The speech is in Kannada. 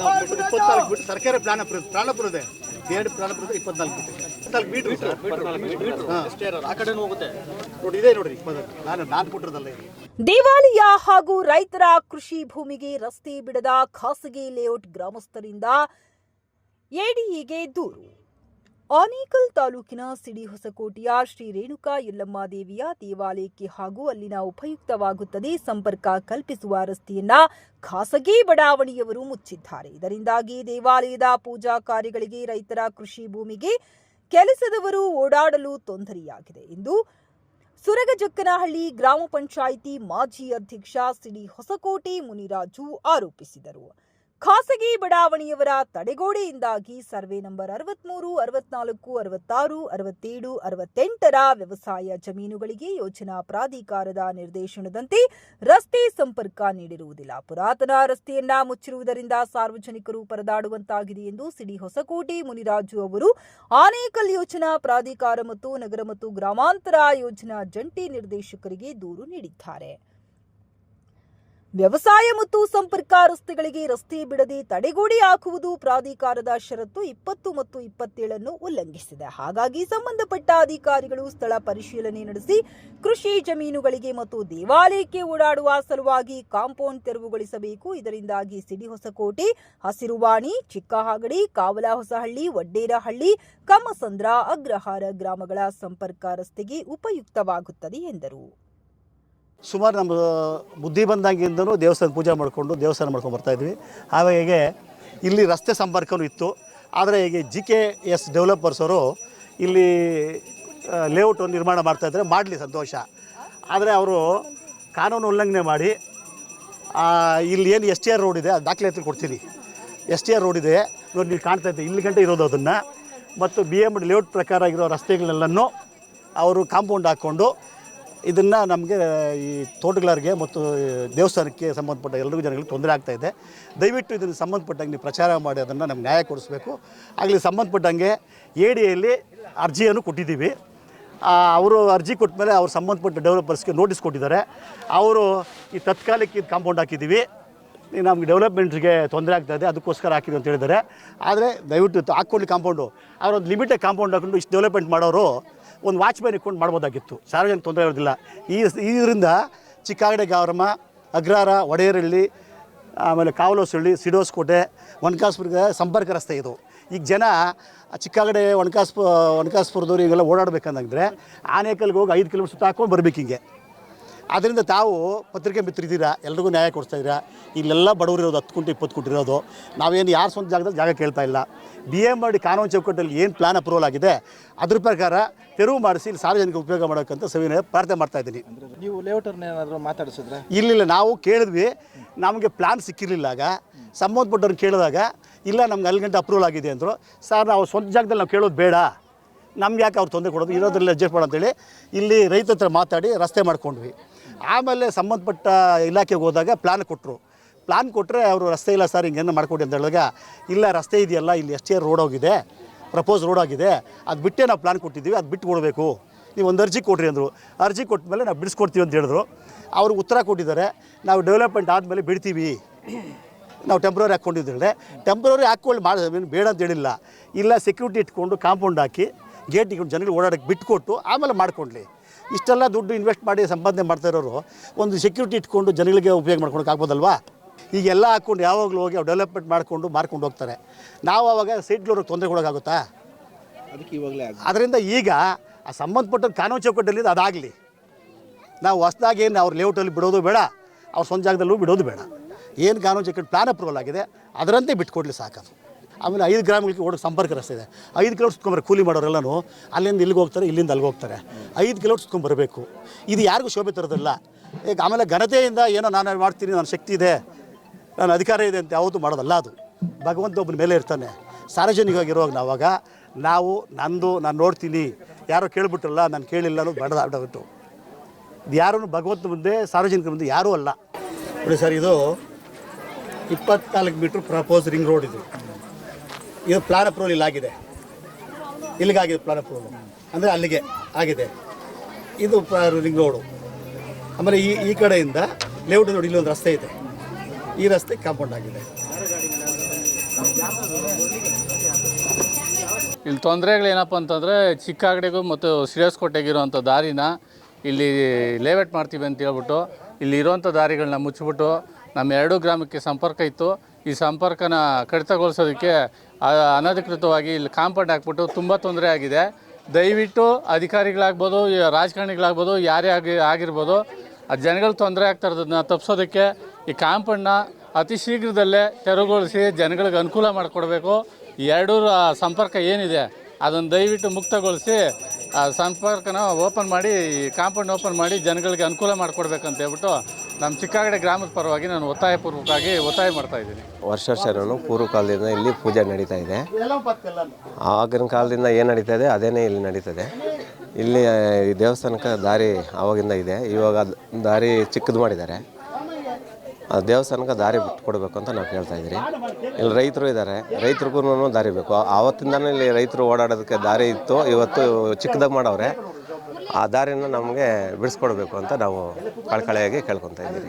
24 ಫೀಟ್ ಸರ್ಕಾರಿ ಪ್ರಾಣಪುರ ಇದೆ. ಎರಡು ಪ್ರಾಣಪುರ 24 ಮೀಟರ್. ಆ ಕಡೆ ಹೋಗುತ್ತೆ ನೋಡಿ, ಇದೆ ನೋಡ್ರಿ. ನಾನು ಕೊಟ್ಟಿರೋದಲ್ಲ. ದೇವಾಲಯ ಹಾಗೂ ರೈತರ ಕೃಷಿ ಭೂಮಿಗೆ ರಸ್ತೆ ಬಿಡದ ಖಾಸಗಿ ಲೇಔಟ್ ಗ್ರಾಮಸ್ಥರಿಂದ ಎಡಿಎಗೆ ದೂರು. ಆನೇಕಲ್ ತಾಲೂಕಿನ ಸಿಡಿ ಹೊಸಕೋಟೆಯ ಶ್ರೀ ರೇಣುಕಾ ಯಲ್ಲಮ್ಮ ದೇವಿಯ ದೇವಾಲಯಕ್ಕೆ ಹಾಗೂ ಅಲ್ಲಿನ ಉಪಯುಕ್ತವಾಗುತ್ತದೆ ಸಂಪರ್ಕ ಕಲ್ಪಿಸುವ ರಸ್ತೆಯನ್ನ ಖಾಸಗಿ ಬಡಾವಣೆಯವರು ಮುಚ್ಚಿದ್ದಾರೆ. ಇದರಿಂದಾಗಿ ದೇವಾಲಯದ ಪೂಜಾ ಕಾರ್ಯಗಳಿಗೆ ರೈತರ ಕೃಷಿ ಭೂಮಿಗೆ ಕೆಲಸದವರು ಓಡಾಡಲು ತೊಂದರೆಯಾಗಿದೆ ಎಂದು ಸುರಗಜಕ್ಕನಹಳ್ಳಿ ಗ್ರಾಮ ಪಂಚಾಯಿತಿ ಮಾಜಿ ಅಧ್ಯಕ್ಷ ಸಿಡಿ ಹೊಸಕೋಟೆ ಮುನಿರಾಜು ಆರೋಪಿಸಿದರು. ಖಾಸಗಿ ಬಡಾವಣೆಯವರ ತಡೆಗೋಡೆಯಿಂದಾಗಿ ಸರ್ವೆ ನಂಬರ್ 63, 64, 66, 67, 68ರ ವ್ಯವಸಾಯ ಜಮೀನುಗಳಿಗೆ ಯೋಜನಾ ಪ್ರಾಧಿಕಾರದ ನಿರ್ದೇಶನದಂತೆ ರಸ್ತೆ ಸಂಪರ್ಕ ನೀಡಿರುವುದಿಲ್ಲ. ಪುರಾತನ ರಸ್ತೆಯನ್ನ ಮುಚ್ಚಿರುವುದರಿಂದ ಸಾರ್ವಜನಿಕರು ಪರದಾಡುವಂತಾಗಿದೆ ಎಂದು ಸಿಡಿ ಹೊಸಕೋಟೆ ಮುನಿರಾಜು ಅವರು ಆನೇಕಲ್ ಯೋಜನಾ ಪ್ರಾಧಿಕಾರ ಮತ್ತು ನಗರ ಮತ್ತು ಗ್ರಾಮಾಂತರ ಯೋಜನಾ ಜಂಟಿ ನಿರ್ದೇಶಕರಿಗೆ ದೂರು ನೀಡಿದ್ದಾರೆ. ವ್ಯವಸಾಯ ಮತ್ತು ಸಂಪರ್ಕ ರಸ್ತೆಗಳಿಗೆ ರಸ್ತೆ ಬಿಡದೆ ತಡೆಗೋಡೆ ಹಾಕುವುದು ಪ್ರಾಧಿಕಾರದ ಷರತ್ತು 20 ಮತ್ತು 27 ಉಲ್ಲಂಘಿಸಿದೆ. ಹಾಗಾಗಿ ಸಂಬಂಧಪಟ್ಟ ಅಧಿಕಾರಿಗಳು ಸ್ಥಳ ಪರಿಶೀಲನೆ ನಡೆಸಿ ಕೃಷಿ ಜಮೀನುಗಳಿಗೆ ಮತ್ತು ದೇವಾಲಯಕ್ಕೆ ಓಡಾಡುವ ಸಲುವಾಗಿ ಕಾಂಪೌಂಡ್ ತೆರವುಗೊಳಿಸಬೇಕು. ಇದರಿಂದಾಗಿ ಸಿಡಿ ಹೊಸಕೋಟೆ, ಹಸಿರುವಾಣಿ, ಚಿಕ್ಕಹಾಗಡಿ, ಕಾವಲ ಹೊಸಹಳ್ಳಿ, ವಡ್ಡೇರಹಳ್ಳಿ, ಕಮ್ಮಸಂದ್ರ, ಅಗ್ರಹಾರ ಗ್ರಾಮಗಳ ಸಂಪರ್ಕ ರಸ್ತೆಗೆ ಉಪಯುಕ್ತವಾಗುತ್ತದೆ ಎಂದರು. ಸುಮಾರು ನಮ್ಮ ಬುದ್ಧಿ ಬಂದಾಗಿಂದನೂ ದೇವಸ್ಥಾನ ಪೂಜೆ ಮಾಡಿಕೊಂಡು ದೇವಸ್ಥಾನ ಮಾಡ್ಕೊಂಡು ಬರ್ತಾಯಿದ್ವಿ. ಹಾಗಾಗಿ ಇಲ್ಲಿ ರಸ್ತೆ ಸಂಪರ್ಕವೂ ಇತ್ತು. ಆದರೆ ಈಗ GKS ಡೆವಲಪರ್ಸ್ ಅವರು ಇಲ್ಲಿ ಲೇಔಟ್ ನಿರ್ಮಾಣ ಮಾಡ್ತಾಯಿದ್ದಾರೆ, ಮಾಡಲಿ ಸಂತೋಷ. ಆದರೆ ಅವರು ಕಾನೂನು ಉಲ್ಲಂಘನೆ ಮಾಡಿ ಇಲ್ಲಿ ಏನು STR ರೋಡ್ ಇದೆ, ಅದು ದಾಖಲೆ ಕೊಡ್ತೀನಿ. STR ರೋಡ್ ಇದೆ ನೋಡಿ, ನೀವು ಕಾಣ್ತಾ ಇದ್ದೆ, ಇಲ್ಲಿ ಗಂಟೆ ಇರೋದು ಅದನ್ನು. ಮತ್ತು BM ಲೇಔಟ್ ಪ್ರಕಾರ ಆಗಿರೋ ರಸ್ತೆಗಳನ್ನೆಲ್ಲನೂ ಅವರು ಕಾಂಪೌಂಡ್ ಹಾಕ್ಕೊಂಡು ಇದನ್ನು ನಮಗೆ ಈ ತೋಟಗಾರರಿಗೆ ಮತ್ತು ದೇವಸ್ಥಾನಕ್ಕೆ ಸಂಬಂಧಪಟ್ಟ ಎಲ್ಲರಿಗೂ ಜನಗಳಿಗೆ ತೊಂದರೆ ಆಗ್ತಾಯಿದೆ. ದಯವಿಟ್ಟು ಇದನ್ನು ಸಂಬಂಧಪಟ್ಟಂಗೆ ನೀವು ಪ್ರಚಾರ ಮಾಡಿ ಅದನ್ನು ನಮ್ಗೆ ನ್ಯಾಯ ಕೊಡಿಸ್ಬೇಕು. ಆಗಲಿ ಸಂಬಂಧಪಟ್ಟಂಗೆ ADAಯಲ್ಲಿ ಅರ್ಜಿಯನ್ನು ಕೊಟ್ಟಿದ್ದೀವಿ. ಅವರು ಅರ್ಜಿ ಕೊಟ್ಟ ಮೇಲೆ ಅವ್ರು ಸಂಬಂಧಪಟ್ಟ ಡೆವಲಪರ್ಸ್ಗೆ ನೋಟಿಸ್ ಕೊಟ್ಟಿದ್ದಾರೆ. ಅವರು ಈ ತಾತ್ಕಾಲಿಕ ಕಾಂಪೌಂಡ್ ಹಾಕಿದ್ದೀವಿ, ನಮ್ಗೆ ಡೆವಲಪ್ಮೆಂಟ್ಗೆ ತೊಂದರೆ ಆಗ್ತಾಯಿದೆ, ಅದಕ್ಕೋಸ್ಕರ ಹಾಕಿದ್ವಿ ಅಂತ ಹೇಳಿದ್ದಾರೆ. ಆದರೆ ದಯವಿಟ್ಟು ಹಾಕ್ಕೊಳ್ಳಿ ಕಾಂಪೌಂಡು. ಅವರೊಂದು ಲಿಮಿಟೆಡ್ ಕಾಂಪೌಂಡ್ ಹಾಕೊಂಡು ಇಷ್ಟು ಡೆವಲಪ್ಮೆಂಟ್ ಮಾಡೋರು ಒಂದು ವಾಚ್ಮ್ಯಾನ್ ಇಟ್ಕೊಂಡು ಮಾಡ್ಬೋದಾಗಿತ್ತು. ಸಾರ್ವಜನಿಕ ತೊಂದರೆ ಇರೋದಿಲ್ಲ. ಇದರಿಂದ ಚಿಕ್ಕಾಗಡೆ ಗ್ರಾಮ, ಅಗ್ರಹಾರ, ವಡೇರಹಳ್ಳಿ, ಆಮೇಲೆ ಕಾವಲಹೊಸಹಳ್ಳಿ, ಸಿಡೋಸ್ಕೋಟೆ, ವನಕಾಸ್ಪುರಕ್ಕೆ ಸಂಪರ್ಕ ರಸ್ತೆ ಇದು. ಈಗ ಜನ ಚಿಕ್ಕಾಗಡೆ ವನಕಾಸ್ಪುರದವ್ರು ಈಗೆಲ್ಲ ಓಡಾಡಬೇಕಂದ್ರೆ ಆನೇಕಲ್ಗೆ ಹೋಗಿ 5 ಕಿಲೋಮೀಟರ್ ಸುತ್ತ ಹಾಕೊಂಡು ಬರ್ಬೇಕು ಹಿಂಗೆ. ಆದ್ದರಿಂದ ತಾವು ಪತ್ರಿಕೆ ಮಿತ್ರರಿದ್ದೀರಾ, ಎಲ್ರಿಗೂ ನ್ಯಾಯ ಕೊಡಿಸ್ತಾಯಿದ್ದೀರಾ. ಇಲ್ಲೆಲ್ಲ ಬಡವರು ಇರೋದು 10 ಗುಂಟೆ 20 ಗುಂಟೆ ಇರೋದು. ನಾವೇನು ಯಾರು ಸ್ವಂತ ಜಾಗದಲ್ಲಿ ಜಾಗ ಕೇಳ್ತಾ ಇಲ್ಲ. BMRD ಕಾನೂನು ಚೌಕಟ್ಟಲ್ಲಿ ಏನು ಪ್ಲಾನ್ ಅಪ್ರೂವಲ್ ಆಗಿದೆ ಅದ್ರ ಪ್ರಕಾರ ತೆರವು ಮಾಡಿಸಿ ಇಲ್ಲಿ ಸಾರ್ವಜನಿಕ ಉಪಯೋಗ ಮಾಡೋಕ್ಕಂತ ಸವಿನಯ ಪ್ರಾರ್ಥನೆ ಮಾಡ್ತಾಯಿದ್ದೀನಿ. ನೀವು ಲೇಔಟರ್ನ ಏನಾದರೂ ಮಾತಾಡಿಸಿದ್ರೆ? ಇಲ್ಲ, ನಾವು ಕೇಳಿದ್ವಿ, ನಮಗೆ ಪ್ಲಾನ್ ಸಿಕ್ಕಿರಲಿಲ್ಲ. ಆಗ ಸಂಬಂಧಪಟ್ಟವ್ರನ್ನ ಕೇಳಿದಾಗ ಇಲ್ಲ ನಮ್ಗೆ ಅಲ್ಲಿ ಗಂಟೆ ಅಪ್ರೂವಲ್ ಆಗಿದೆ ಅಂದರು. ಸರ್ ನಾವು ಸ್ವಂತ ಜಾಗದಲ್ಲಿ ನಾವು ಕೇಳೋದು ಬೇಡ, ನಮ್ಗೆ ಯಾಕೆ ಅವ್ರು ತೊಂದರೆ ಕೊಡೋದು, ಇರೋದ್ರಲ್ಲಿ ಅಡ್ಜಸ್ಟ್ ಮಾಡೋ ಅಂತೇಳಿ ಇಲ್ಲಿ ರೈತರ ಹತ್ರ ಮಾತಾಡಿ ರಸ್ತೆ ಮಾಡ್ಕೊಂಡ್ವಿ. ಆಮೇಲೆ ಸಂಬಂಧಪಟ್ಟ ಇಲಾಖೆಗೆ ಹೋದಾಗ ಪ್ಲಾನ್ ಕೊಟ್ಟರು. ಪ್ಲಾನ್ ಕೊಟ್ಟರೆ ಅವರು ರಸ್ತೆ ಇಲ್ಲ ಸರ್ ಹಿಂಗೇನು ಮಾಡಿಕೊಡಿ ಅಂತ ಹೇಳಿದಾಗ ಇಲ್ಲ ರಸ್ತೆ ಇದೆಯಲ್ಲ, ಇಲ್ಲಿ STR ರೋಡ್ ಹೋಗಿದೆ, ಪ್ರಪೋಸ್ ರೋಡ್ ಆಗಿದೆ, ಅದು ಬಿಟ್ಟೇ ನಾವು ಪ್ಲಾನ್ ಕೊಟ್ಟಿದ್ದೀವಿ, ಅದು ಬಿಟ್ಟು ಕೊಡಬೇಕು, ನೀವು ಒಂದು ಅರ್ಜಿ ಕೊಡ್ರಿ ಅಂದರು. ಅರ್ಜಿ ಕೊಟ್ಟ ಮೇಲೆ ನಾವು ಬಿಡಿಸ್ಕೊಡ್ತೀವಿ ಅಂತ ಹೇಳಿದ್ರು. ಅವರು ಉತ್ತರ ಕೊಟ್ಟಿದ್ದಾರೆ, ನಾವು ಡೆವಲಪ್ಮೆಂಟ್ ಆದಮೇಲೆ ಬಿಡ್ತೀವಿ, ನಾವು ಟೆಂಪ್ರರಿ ಹಾಕ್ಕೊಂಡಿದ್ದರೆ ಟೆಂಪ್ರರಿ ಹಾಕ್ಕೊಂಡು ಮಾಡಿ ಬೇಡ ಅಂತ ಹೇಳಿಲ್ಲ. ಇಲ್ಲ ಸೆಕ್ಯೂರಿಟಿ ಇಟ್ಕೊಂಡು ಕಾಂಪೌಂಡ್ ಹಾಕಿ ಗೇಟ್ ಇಟ್ಕೊಂಡು ಜನಗಳಿಗೆ ಓಡಾಡೋಕ್ಕೆ ಬಿಟ್ಕೊಟ್ಟು ಆಮೇಲೆ ಮಾಡ್ಕೊಳ್ಳಿ. ಇಷ್ಟೆಲ್ಲ ದುಡ್ಡು ಇನ್ವೆಸ್ಟ್ ಮಾಡಿ ಸಂಪಾದನೆ ಮಾಡ್ತಾಯಿರೋರು ಒಂದು ಸೆಕ್ಯೂರಿಟಿ ಇಟ್ಕೊಂಡು ಜನಗಳಿಗೆ ಉಪಯೋಗ ಮಾಡ್ಕೊಳಕ್ಕೆ ಆಗ್ಬೋದಲ್ವಾ? ಈಗೆಲ್ಲ ಹಾಕ್ಕೊಂಡು ಯಾವಾಗಲೂ ಹೋಗಿ ಅವ್ರು ಡೆವಲಪ್ಮೆಂಟ್ ಮಾರ್ಕೊಂಡು ಹೋಗ್ತಾರೆ. ನಾವು ಆವಾಗ ಸೈಟ್ಗಳವ್ರಿಗೆ ತೊಂದರೆ ಕೊಡೋಕ್ಕಾಗುತ್ತಾ? ಅದಕ್ಕೆ ಇವಾಗಲೇ ಅದರಿಂದ ಈಗ ಆ ಸಂಬಂಧಪಟ್ಟ ಕಾನೂನು ಚೌಕಟ್ಟಲ್ಲಿ ಅದಾಗಲಿ. ನಾವು ಹೊಸದಾಗಿ ಏನು ಅವ್ರ ಲೇಔಟಲ್ಲಿ ಬಿಡೋದು ಬೇಡ, ಅವ್ರ ಸ್ವಂತ ಜಾಗದಲ್ಲೂ ಬಿಡೋದು ಬೇಡ. ಏನು ಕಾನೂನು ಚೌಕಟ್ಟು ಪ್ಲಾನ್ ಅಪ್ರೂವಲ್ ಆಗಿದೆ ಅದರಂತೆ ಬಿಟ್ಕೊಡ್ಲಿ ಸಾಕದು. ಆಮೇಲೆ 5 ಗ್ರಾಮಗಳಿಗೆ ಓಡೋ ಸಂಪರ್ಕ ರಸ್ತೆ ಇದೆ. 5 ಕಿಲೋಮೀಟರ್ ಸುತ್ಕೊಂಡ್ಬರ್ರೆ ಕೂಲಿ ಮಾಡೋರೆಲ್ಲನೂ ಅಲ್ಲಿಂದ ಇಲ್ಲಿಗೆ ಹೋಗ್ತಾರೆ, ಇಲ್ಲಿಂದ ಅಲ್ಲಿಗೆ ಹೋಗ್ತಾರೆ. 5 ಕಿಲೋಮೀಟರ್ ಸುತ್ಕೊಂಡ್ಬರಬೇಕು. ಇದು ಯಾರಿಗೂ ಶೋಭೆ ತರೋದಿಲ್ಲ. ಈಗ ಆಮೇಲೆ ಘನತೆಯಿಂದ ಏನೋ ನಾನು ಮಾಡ್ತೀನಿ, ನನ್ನ ಶಕ್ತಿ ಇದೆ, ನನ್ನ ಅಧಿಕಾರ ಇದೆ ಅಂತ ಯಾವತ್ತೂ ಮಾಡೋದಲ್ಲ. ಅದು ಭಗವಂತ ಒಬ್ಬನ ಮೇಲೆ ಇರ್ತಾನೆ. ಸಾರ್ವಜನಿಕವಾಗಿರುವಾಗ ನಾವು ನಾನು ನೋಡ್ತೀನಿ, ಯಾರೋ ಕೇಳಿಬಿಟ್ರಲ್ಲ ನಾನು ಕೇಳಿಲ್ಲ ಅನ್ನೋದು ಬೇಡಬಿಟ್ಟು ಇದು ಯಾರೂ ಭಗವಂತ ಮುಂದೆ ಸಾರ್ವಜನಿಕರ ಮುಂದೆ ಯಾರೂ ಅಲ್ಲ. ನೋಡಿ ಸರ್, ಇದು 24 ಮೀಟ್ರ್ ಪ್ರಪೋಸ್ ರಿಂಗ್ ರೋಡ್. ಇದು ಪ್ಲಾನ್ ಅಪ್ರೂವಲ್ ಇಲ್ಲಾಗಿದೆ, ಇಲ್ಲಿಗಾಗಿದೆ ಪ್ಲಾನ್ ಅಪ್ರೂವಲ್ ಅಂದರೆ ಅಲ್ಲಿಗೆ ಆಗಿದೆ. ಇದು ರಿಂಗ್ ರೋಡು. ಆಮೇಲೆ ಈ ಕಡೆಯಿಂದ ಲೇಔಟ್ ನೋಡಿ, ಇಲ್ಲೊಂದು ರಸ್ತೆ ಇದೆ, ಈ ರಸ್ತೆ ಕಾಂಪೌಂಡ್ ಆಗಿದೆ. ಇಲ್ಲಿ ತೊಂದರೆಗಳೇನಪ್ಪ ಅಂತಂದರೆ ಚಿಕ್ಕಾಗಡೆಗೂ ಮತ್ತು ಶ್ರೇಯಸ್ಕೋಟೆಗಿರುವಂಥ ದಾರಿನ ಇಲ್ಲಿ ಲೇಔಟ್ ಮಾಡ್ತೀವಿ ಅಂತ ಹೇಳ್ಬಿಟ್ಟು ಇಲ್ಲಿ ಇರುವಂಥ ದಾರಿಗಳನ್ನ ಮುಚ್ಚಿಬಿಟ್ಟು ನಮ್ಮ ಎರಡೂ ಗ್ರಾಮಕ್ಕೆ ಸಂಪರ್ಕ ಇತ್ತು. ಈ ಸಂಪರ್ಕನ ಕಡಿತಗೊಳಿಸೋದಕ್ಕೆ ಅನಧಿಕೃತವಾಗಿ ಇಲ್ಲಿ ಕಾಂಪೌಂಡ್ ಹಾಕ್ಬಿಟ್ಟು ತುಂಬ ತೊಂದರೆ ಆಗಿದೆ. ದಯವಿಟ್ಟು ಅಧಿಕಾರಿಗಳಾಗ್ಬೋದು, ರಾಜಕಾರಣಿಗಳಾಗ್ಬೋದು, ಯಾರೇ ಆಗಿರ್ಬೋದು, ಆ ಜನಗಳು ತೊಂದರೆ ಆಗ್ತಾ ಇರೋದನ್ನ ತಪ್ಪಿಸೋದಕ್ಕೆ ಈ ಕಾಂಪೌಂಡ್ನ ಅತಿ ಶೀಘ್ರದಲ್ಲೇ ತೆರವುಗೊಳಿಸಿ ಜನಗಳಿಗೆ ಅನುಕೂಲ ಮಾಡಿಕೊಡ್ಬೇಕು. ಎರಡೂ ಸಂಪರ್ಕ ಏನಿದೆ ಅದನ್ನು ದಯವಿಟ್ಟು ಮುಕ್ತಗೊಳಿಸಿ ಆ ಸಂಪರ್ಕನ ಓಪನ್ ಮಾಡಿ, ಕಾಂಪೌಂಡ್ ಓಪನ್ ಮಾಡಿ ಜನಗಳಿಗೆ ಅನುಕೂಲ ಮಾಡಿಕೊಡ್ಬೇಕಂತ ಹೇಳ್ಬಿಟ್ಟು ನಮ್ಮ ಚಿಕ್ಕಾಗಡೆ ಗ್ರಾಮದ ಪರವಾಗಿ ನಾನು ಒತ್ತಾಯ ಮಾಡ್ತಾಯಿದ್ದೀನಿ. ವರ್ಷನೂ ಪೂರ್ವ ಕಾಲದಿಂದ ಇಲ್ಲಿ ಪೂಜೆ ನಡೀತಾ ಇದೆ. ಆಗಿನ ಕಾಲದಿಂದ ಏನು ನಡೀತಾ ಇದೆ ಅದೇನೇ ಇಲ್ಲಿ ನಡೀತದೆ. ಇಲ್ಲಿ ಈ ದೇವಸ್ಥಾನಕ್ಕೆ ದಾರಿ ಆವಾಗಿಂದ ಇದೆ. ಇವಾಗ ದಾರಿ ಚಿಕ್ಕದು ಮಾಡಿದ್ದಾರೆ. ಆ ದೇವಸ್ಥಾನಕ್ಕೆ ದಾರಿ ಬಿಟ್ಟು ಕೊಡಬೇಕು ಅಂತ ನಾವು ಕೇಳ್ತಾ ಇದ್ದೀರಿ. ಇಲ್ಲಿ ರೈತರು ಇದ್ದಾರೆ, ರೈತರಿಗೂ ದಾರಿ ಬೇಕು. ಆವತ್ತಿಂದನೂ ಇಲ್ಲಿ ರೈತರು ಓಡಾಡೋದಕ್ಕೆ ದಾರಿ ಇತ್ತು, ಇವತ್ತು ಚಿಕ್ಕದಾಗಿ ಮಾಡವ್ರೆ. ಆ ದಾರಿನ ನಮಗೆ ಬಿಡಿಸ್ಕೊಡ್ಬೇಕು ಅಂತ ನಾವು ಕಳಕಳಿಯಾಗಿ ಕೇಳ್ಕೊತಾ ಇದ್ದೀರಿ.